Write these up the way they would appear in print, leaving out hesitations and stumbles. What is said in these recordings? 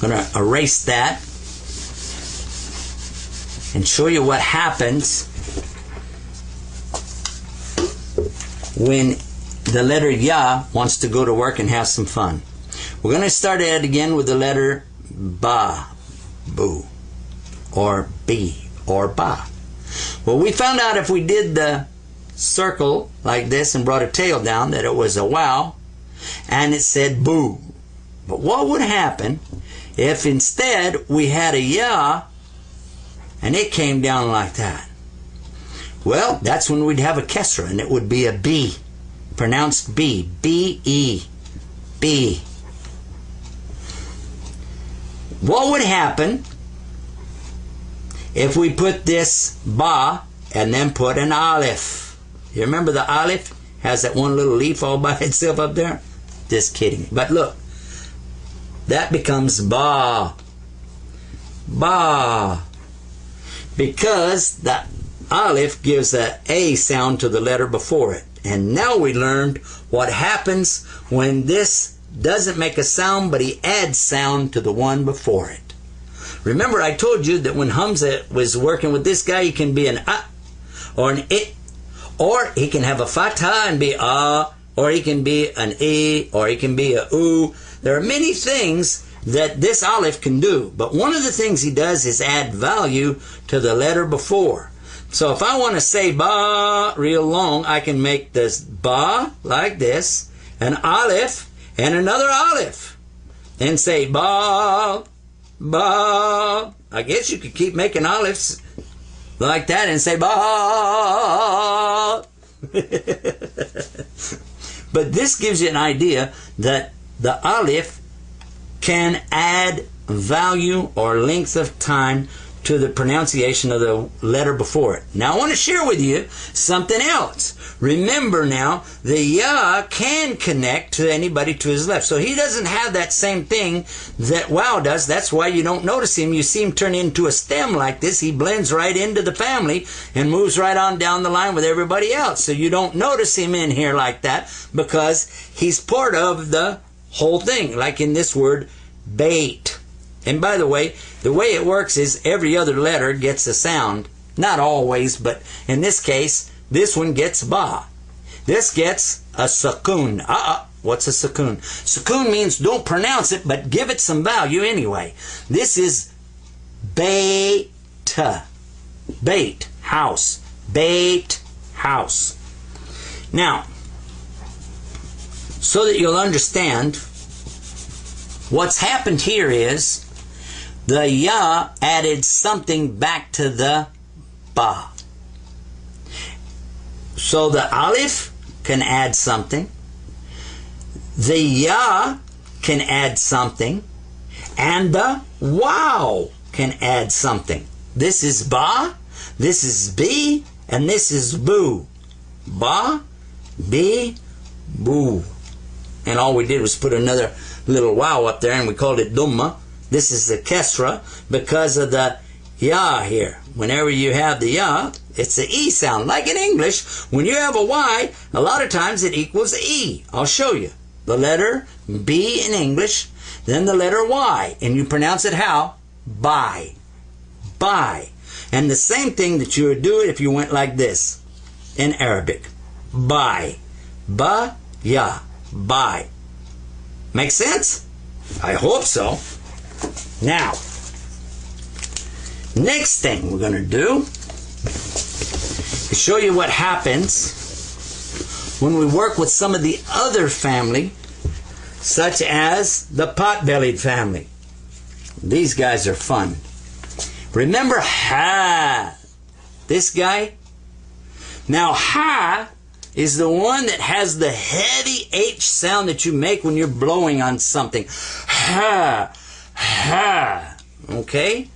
I'm going to erase that and show you what happens when the letter Ya wants to go to work and have some fun. We're going to start it again with the letter Ba, Boo, or B, or Ba. Well, we found out if we did the circle like this and brought a tail down that it was a wow, and it said boo. But what would happen if instead we had a Ya and it came down like that? Well, that's when we'd have a kesra, and it would be a B, pronounced B, B-E, B. What would happen if we put this Ba and then put an Aleph? You remember the Aleph has that one little leaf all by itself up there? Just kidding. But look, that becomes Ba. Ba. Because the Aleph gives a A sound to the letter before it. And now we learned what happens when this doesn't make a sound, but he adds sound to the one before it. Remember, I told you that when Hamza was working with this guy, he can be an A or an I, or he can have a fatha and be A, or he can be an E, or he can be a U. There are many things that this Aleph can do, but one of the things he does is add value to the letter before. So if I want to say Ba real long, I can make this Ba like this, an Aleph, and another Aleph, and say Ba, Ba. I guess you could keep making Alephs like that and say Ba. But this gives you an idea that the Aleph can add value or length of time to the pronunciation of the letter before it. Now I want to share with you something else. Remember now, the Ya can connect to anybody to his left. So he doesn't have that same thing that Wow does. That's why you don't notice him. You see him turn into a stem like this. He blends right into the family and moves right on down the line with everybody else. So you don't notice him in here like that because he's part of the whole thing, like in this word, bait. And by the way it works is every other letter gets a sound. Not always, but in this case, this one gets Ba. This gets a sukoon. What's a sukoon? Sukoon means don't pronounce it, but give it some value anyway. This is bait. Bait, house. Bait, house. Now, so that you'll understand, what's happened here is the Ya added something back to the Ba. So the Aleph can add something, the Ya can add something, and the Wow can add something. This is Ba, this is B, and this is Boo. Ba, B, Boo. And all we did was put another little Wow up there, and we called it Dumma. This is the Kesra because of the Ya here. Whenever you have the Ya, it's the E sound. Like in English, when you have a Y, a lot of times it equals E. I'll show you. The letter B in English, then the letter Y. And you pronounce it how? By. By. And the same thing that you would do if you went like this in Arabic. By. Ba, Ya. By. Make sense? I hope so. Now, next thing we're going to do is show you what happens when we work with some of the other family, such as the pot-bellied family. These guys are fun. Remember Ha, this guy? Now Ha is the one that has the heavy H sound that you make when you're blowing on something. Ha, ha. Okay?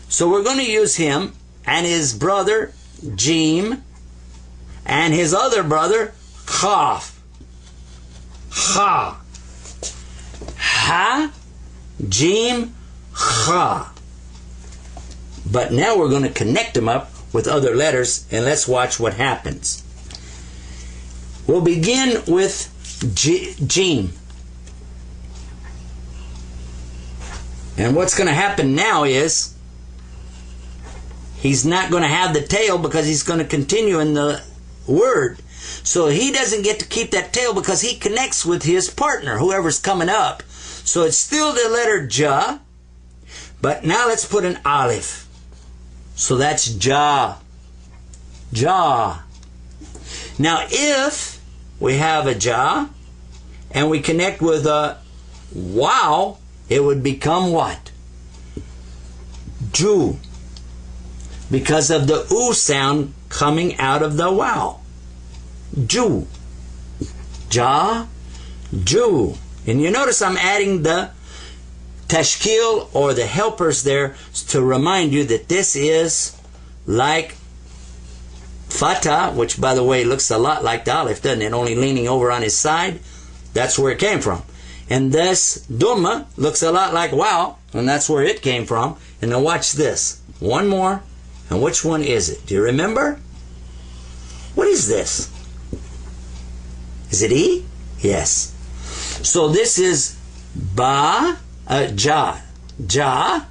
So we're going to use him and his brother Jim and his other brother Chaf. Ha. Ha, Jim, Ha. But now we're going to connect them up with other letters, and let's watch what happens. We'll begin with Jim. And what's going to happen now is he's not going to have the tail because he's going to continue in the word. So he doesn't get to keep that tail because he connects with his partner, whoever's coming up. So it's still the letter Ja, but now let's put an aleph. So that's Ja. Ja. Now if we have a Ja and we connect with a wow, it would become what? Ju. Because of the oo sound coming out of the wow. Ju. Ja. Ju. And you notice I'm adding the tashkil or the helpers there to remind you that this is like Fatah, which by the way looks a lot like the Aleph, doesn't it? Only leaning over on his side. That's where it came from. And this Dhamma looks a lot like wow, and that's where it came from. And now watch this. One more. And which one is it? Do you remember? What is this? Is it E? Yes. So this is Ba, Ja, Ja,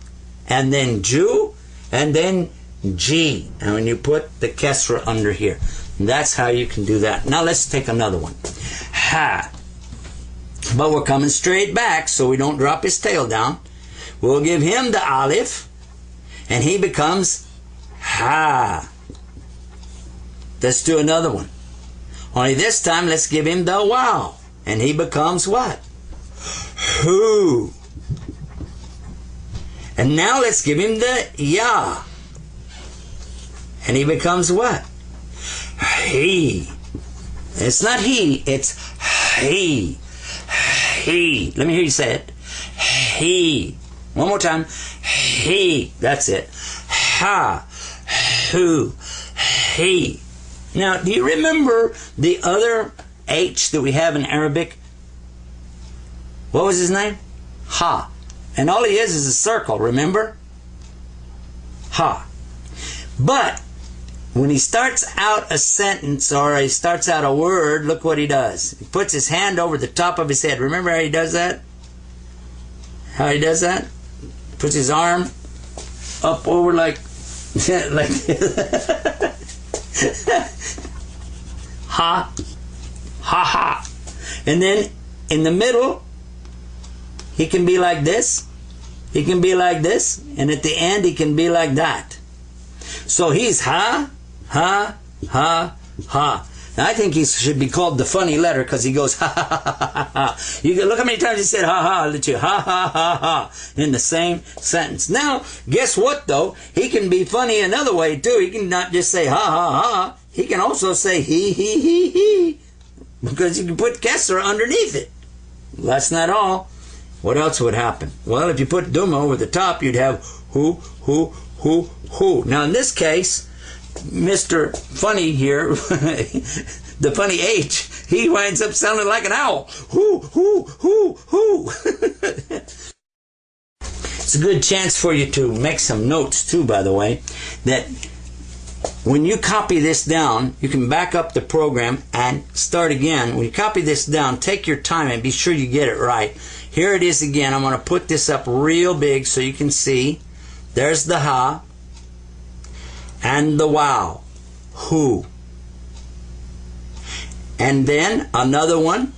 and then Ju, and then G. And when you put the Kesra under here. That's how you can do that. Now let's take another one. Ha. But we're coming straight back so we don't drop his tail down. We'll give him the Aleph, and he becomes Ha. Let's do another one. Only this time let's give him the Wow, and he becomes what? Hu. And now let's give him the Ya, and he becomes what? He. It's not he, it's he. He. Let me hear you say it. He. One more time. He. That's it. Ha. Who. He. Now, do you remember the other H that we have in Arabic? What was his name? Ha. And all he is a circle, remember? Ha. But when he starts out a sentence or he starts out a word, look what he does. He puts his hand over the top of his head. Remember how he does that? How he does that? Puts his arm up over like like ha, ha, ha. And then in the middle, he can be like this. He can be like this. And at the end, he can be like that. So he's ha, ha, ha, ha. Now I think he should be called the funny letter because he goes ha, ha, ha, ha, ha. You can look how many times he said ha, ha, let you ha, ha, ha, ha in the same sentence. Now, guess what though? He can be funny another way too. He can not just say ha, ha, ha. He can also say he. Because you can put Kesser underneath it. Well, that's not all. What else would happen? Well, if you put Duma over the top, you'd have who. Now in this case, Mr. Funny here, the funny H, he winds up sounding like an owl. Who. It's a good chance for you to make some notes too, by the way, that when you copy this down, you can back up the program and start again. When you copy this down, take your time and be sure you get it right. Here it is again. I'm going to put this up real big so you can see. There's the ha and the wow. Who. And then another one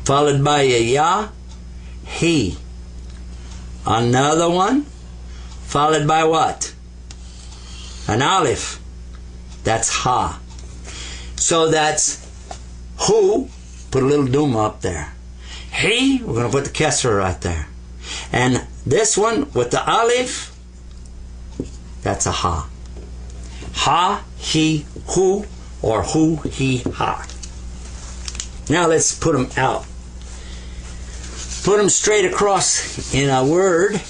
followed by a ya. He. Another one followed by what? An aleph. That's ha. So that's who. Put a little duma up there. He, we're going to put the kesra right there. And this one with the aleph, that's a ha. Ha, he, who, or who, he, ha. Now let's put them out. Put them straight across in a word.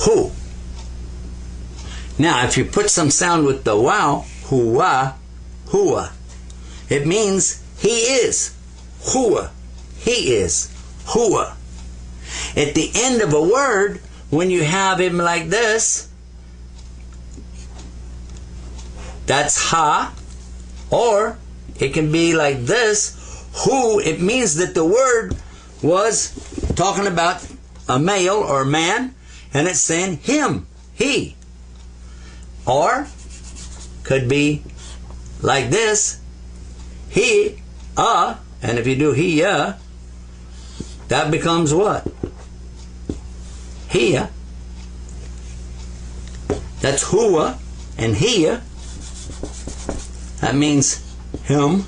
Who. Now, if you put some sound with the wow, huwa, hua, it means he is. Hua, he is. Hua. At the end of a word, when you have him like this, that's ha. Or it can be like this, who. It means that the word was talking about a male or man, and it's saying him, he. Or could be like this, he, and if you do he, that becomes what? He. That's hua and he. That means him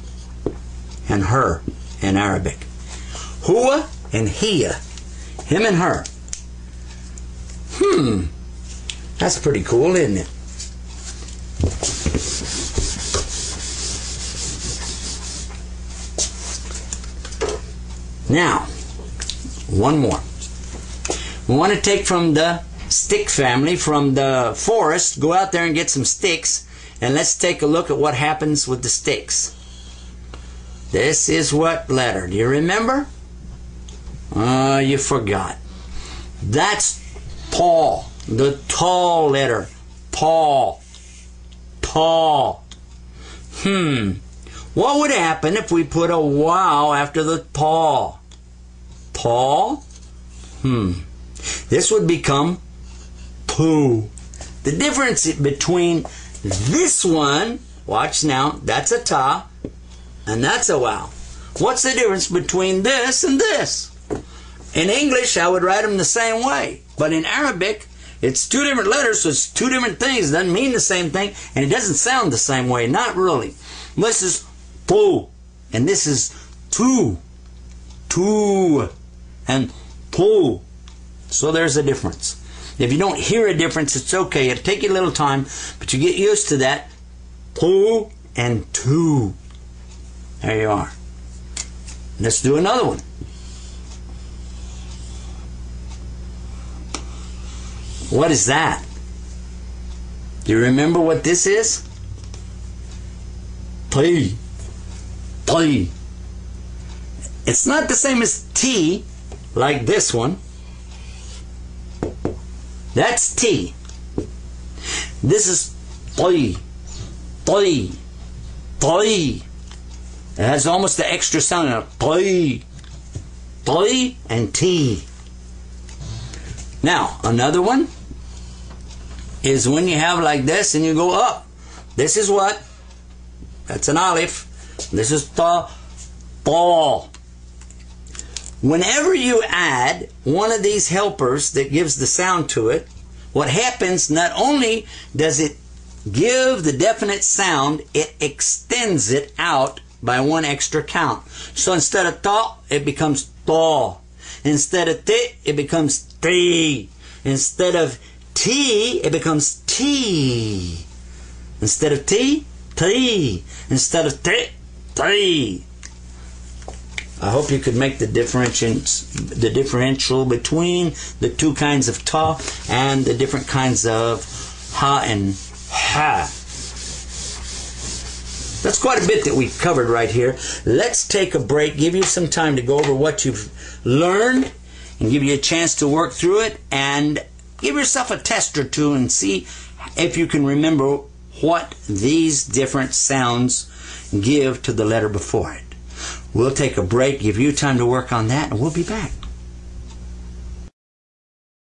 and her in Arabic. Hua and he. Him and her. That's pretty cool, isn't it? Now, one more. We want to take from the stick family, from the forest, go out there and get some sticks, and let's take a look at what happens with the sticks. This is what letter? Do you remember? You forgot. That's tall. The tall letter. Tall. Tall. What would happen if we put a wow after the tall? Tall? This would become poo. The difference between this one, watch now, that's a ta, and that's a wow. What's the difference between this and this? In English, I would write them the same way. But in Arabic, it's two different letters, so it's two different things. It doesn't mean the same thing, and it doesn't sound the same way. Not really. This is poo, and this is tu. Tu, and poo. So there's a difference. If you don't hear a difference, it's okay. It'll take you a little time, but you get used to that. Poo and tu. There you are. Let's do another one. What is that? Do you remember what this is? T. T. It's not the same as T, like this one. That's T. This is T. T. T. It has almost the extra sound in it. T. T and T. Now, another one is when you have like this and you go up. This is what? That's an aleph. This is ta. Ta. Whenever you add one of these helpers that gives the sound to it, what happens, not only does it give the definite sound, it extends it out by one extra count. So instead of ta, it becomes ta. Instead of ti, it becomes ti. Instead of t, it becomes t. Instead of t, t. Instead of ti, ti. I hope you could make the differential between the two kinds of ta and the different kinds of ha and ha. That's quite a bit that we covered right here. Let's take a break, give you some time to go over what you've learned, and give you a chance to work through it, and give yourself a test or two and see if you can remember what these different sounds give to the letter before it. We'll take a break, give you time to work on that, and we'll be back.